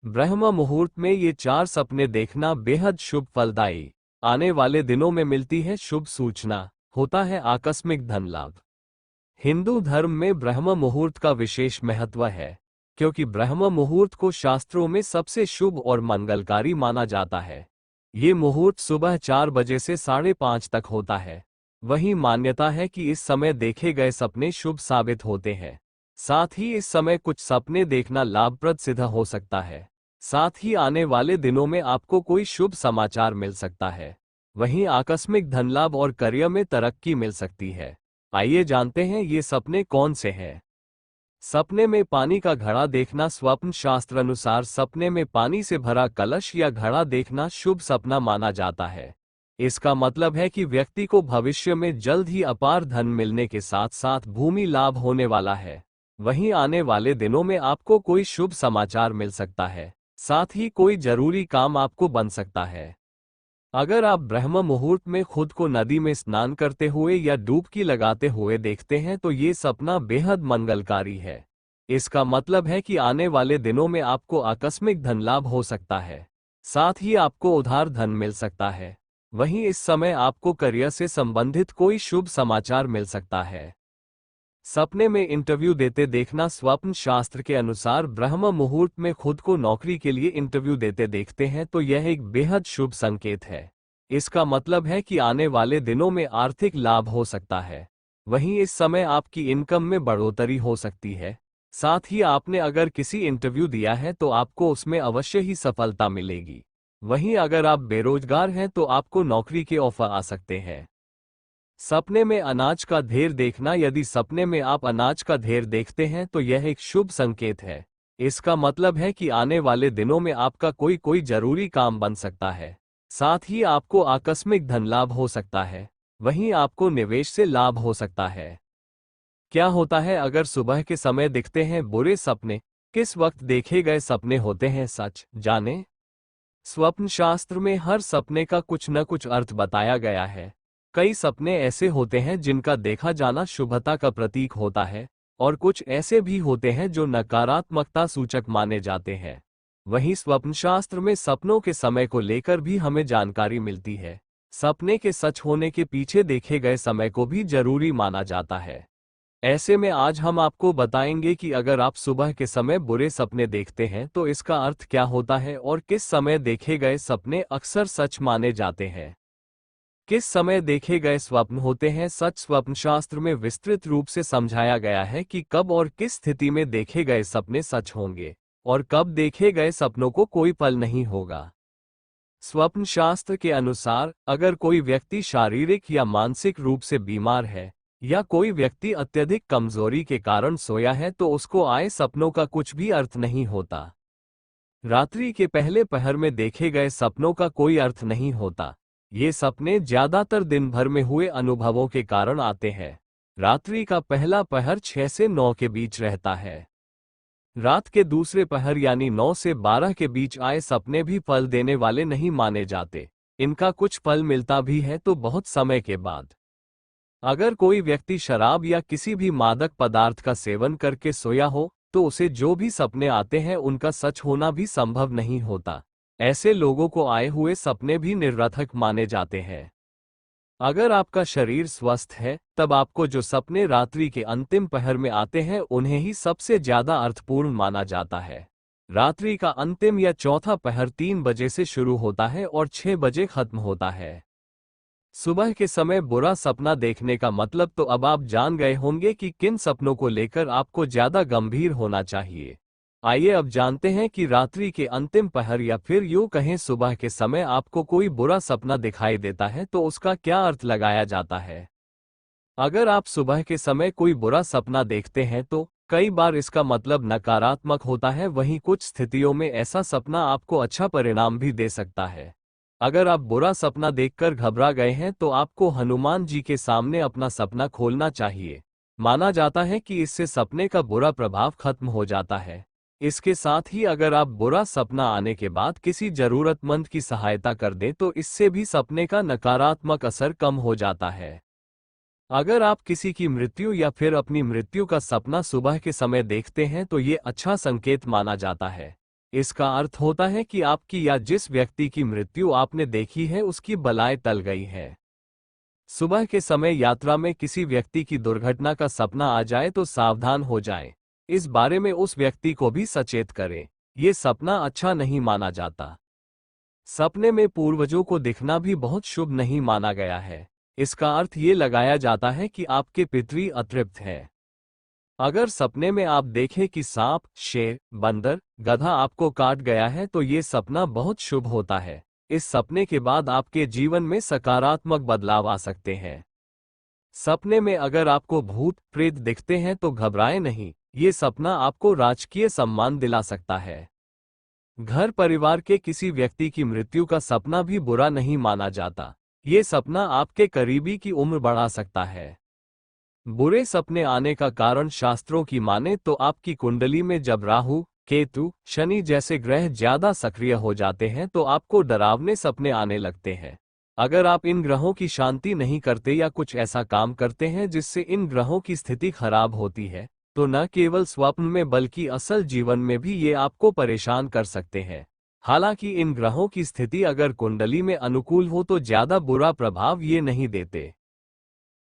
ब्रह्म मुहूर्त में ये 4 सपने देखना बेहद शुभ फलदायी। आने वाले दिनों में मिलती है शुभ सूचना, होता है आकस्मिक धन लाभ। हिंदू धर्म में ब्रह्म मुहूर्त का विशेष महत्व है, क्योंकि ब्रह्म मुहूर्त को शास्त्रों में सबसे शुभ और मंगलकारी माना जाता है। ये मुहूर्त सुबह 4 बजे से 5:30 तक होता है। वहीं मान्यता है कि इस समय देखे गए सपने शुभ साबित होते हैं। साथ ही इस समय कुछ सपने देखना लाभप्रद सिद्ध हो सकता है। साथ ही आने वाले दिनों में आपको कोई शुभ समाचार मिल सकता है। वहीं आकस्मिक धनलाभ और करियर में तरक्की मिल सकती है। आइए जानते हैं ये सपने कौन से हैं। सपने में पानी का घड़ा देखना। स्वप्न शास्त्र अनुसार सपने में पानी से भरा कलश या घड़ा देखना शुभ सपना माना जाता है। इसका मतलब है कि व्यक्ति को भविष्य में जल्द ही अपार धन मिलने के साथ साथ भूमि लाभ होने वाला है। वहीं आने वाले दिनों में आपको कोई शुभ समाचार मिल सकता है, साथ ही कोई जरूरी काम आपको बन सकता है। अगर आप ब्रह्म मुहूर्त में खुद को नदी में स्नान करते हुए या डुबकी लगाते हुए देखते हैं तो ये सपना बेहद मंगलकारी है। इसका मतलब है कि आने वाले दिनों में आपको आकस्मिक धन लाभ हो सकता है, साथ ही आपको उधार धन मिल सकता है। वहीं इस समय आपको करियर से संबंधित कोई शुभ समाचार मिल सकता है। सपने में इंटरव्यू देते देखना। स्वप्न शास्त्र के अनुसार ब्रह्म मुहूर्त में खुद को नौकरी के लिए इंटरव्यू देते देखते हैं तो यह एक बेहद शुभ संकेत है। इसका मतलब है कि आने वाले दिनों में आर्थिक लाभ हो सकता है। वहीं इस समय आपकी इनकम में बढ़ोतरी हो सकती है। साथ ही आपने अगर किसी इंटरव्यू दिया है तो आपको उसमें अवश्य ही सफलता मिलेगी। वहीं अगर आप बेरोजगार हैं तो आपको नौकरी के ऑफर आ सकते हैं। सपने में अनाज का ढेर देखना। यदि सपने में आप अनाज का ढेर देखते हैं तो यह एक शुभ संकेत है। इसका मतलब है कि आने वाले दिनों में आपका कोई जरूरी काम बन सकता है। साथ ही आपको आकस्मिक धन लाभ हो सकता है। वहीं आपको निवेश से लाभ हो सकता है। क्या होता है अगर सुबह के समय दिखते हैं बुरे सपने? किस वक्त देखे गए सपने होते हैं सच जाने। स्वप्न शास्त्र में हर सपने का कुछ न कुछ अर्थ बताया गया है। कई सपने ऐसे होते हैं जिनका देखा जाना शुभता का प्रतीक होता है, और कुछ ऐसे भी होते हैं जो नकारात्मकता सूचक माने जाते हैं। वहीं स्वप्न शास्त्र में सपनों के समय को लेकर भी हमें जानकारी मिलती है। सपने के सच होने के पीछे देखे गए समय को भी जरूरी माना जाता है। ऐसे में आज हम आपको बताएंगे कि अगर आप सुबह के समय बुरे सपने देखते हैं तो इसका अर्थ क्या होता है और किस समय देखे गए सपने अक्सर सच माने जाते हैं। किस समय देखे गए स्वप्न होते हैं सच? स्वप्न शास्त्र में विस्तृत रूप से समझाया गया है कि कब और किस स्थिति में देखे गए सपने सच होंगे और कब देखे गए सपनों को कोई फल नहीं होगा। स्वप्न शास्त्र के अनुसार अगर कोई व्यक्ति शारीरिक या मानसिक रूप से बीमार है या कोई व्यक्ति अत्यधिक कमजोरी के कारण सोया है तो उसको आए सपनों का कुछ भी अर्थ नहीं होता। रात्रि के पहले पहर में देखे गए सपनों का कोई अर्थ नहीं होता। ये सपने ज्यादातर दिन भर में हुए अनुभवों के कारण आते हैं। रात्रि का पहला पहर 6 से 9 के बीच रहता है। रात के दूसरे पहर यानी 9 से 12 के बीच आए सपने भी फल देने वाले नहीं माने जाते। इनका कुछ फल मिलता भी है तो बहुत समय के बाद। अगर कोई व्यक्ति शराब या किसी भी मादक पदार्थ का सेवन करके सोया हो तो उसे जो भी सपने आते हैं उनका सच होना भी संभव नहीं होता। ऐसे लोगों को आए हुए सपने भी निरर्थक माने जाते हैं। अगर आपका शरीर स्वस्थ है तब आपको जो सपने रात्रि के अंतिम पहर में आते हैं उन्हें ही सबसे ज्यादा अर्थपूर्ण माना जाता है। रात्रि का अंतिम या चौथा पहर 3 बजे से शुरू होता है और 6 बजे खत्म होता है। सुबह के समय बुरा सपना देखने का मतलब तो अब आप जान गए होंगे कि किन सपनों को लेकर आपको ज्यादा गंभीर होना चाहिए। आइए अब जानते हैं कि रात्रि के अंतिम पहर या फिर यूं कहें सुबह के समय आपको कोई बुरा सपना दिखाई देता है तो उसका क्या अर्थ लगाया जाता है। अगर आप सुबह के समय कोई बुरा सपना देखते हैं तो कई बार इसका मतलब नकारात्मक होता है। वहीं कुछ स्थितियों में ऐसा सपना आपको अच्छा परिणाम भी दे सकता है। अगर आप बुरा सपना देखकर घबरा गए हैं तो आपको हनुमान जी के सामने अपना सपना खोलना चाहिए। माना जाता है कि इससे सपने का बुरा प्रभाव खत्म हो जाता है। इसके साथ ही अगर आप बुरा सपना आने के बाद किसी जरूरतमंद की सहायता कर दें तो इससे भी सपने का नकारात्मक असर कम हो जाता है। अगर आप किसी की मृत्यु या फिर अपनी मृत्यु का सपना सुबह के समय देखते हैं तो ये अच्छा संकेत माना जाता है। इसका अर्थ होता है कि आपकी या जिस व्यक्ति की मृत्यु आपने देखी है उसकी बलाएं टल गई है। सुबह के समय यात्रा में किसी व्यक्ति की दुर्घटना का सपना आ जाए तो सावधान हो जाएं। इस बारे में उस व्यक्ति को भी सचेत करें। ये सपना अच्छा नहीं माना जाता। सपने में पूर्वजों को दिखना भी बहुत शुभ नहीं माना गया है। इसका अर्थ ये लगाया जाता है कि आपके पितृ अतृप्त है। अगर सपने में आप देखें कि सांप, शेर, बंदर, गधा आपको काट गया है तो ये सपना बहुत शुभ होता है। इस सपने के बाद आपके जीवन में सकारात्मक बदलाव आ सकते हैं। सपने में अगर आपको भूत प्रेत दिखते हैं तो घबराएं नहीं, ये सपना आपको राजकीय सम्मान दिला सकता है। घर परिवार के किसी व्यक्ति की मृत्यु का सपना भी बुरा नहीं माना जाता। ये सपना आपके करीबी की उम्र बढ़ा सकता है। बुरे सपने आने का कारण शास्त्रों की माने तो आपकी कुंडली में जब राहु, केतु, शनि जैसे ग्रह ज्यादा सक्रिय हो जाते हैं तो आपको डरावने सपने आने लगते हैं। अगर आप इन ग्रहों की शांति नहीं करते या कुछ ऐसा काम करते हैं जिससे इन ग्रहों की स्थिति खराब होती है तो न केवल स्वप्न में बल्कि असल जीवन में भी ये आपको परेशान कर सकते हैं। हालांकि इन ग्रहों की स्थिति अगर कुंडली में अनुकूल हो तो ज्यादा बुरा प्रभाव ये नहीं देते।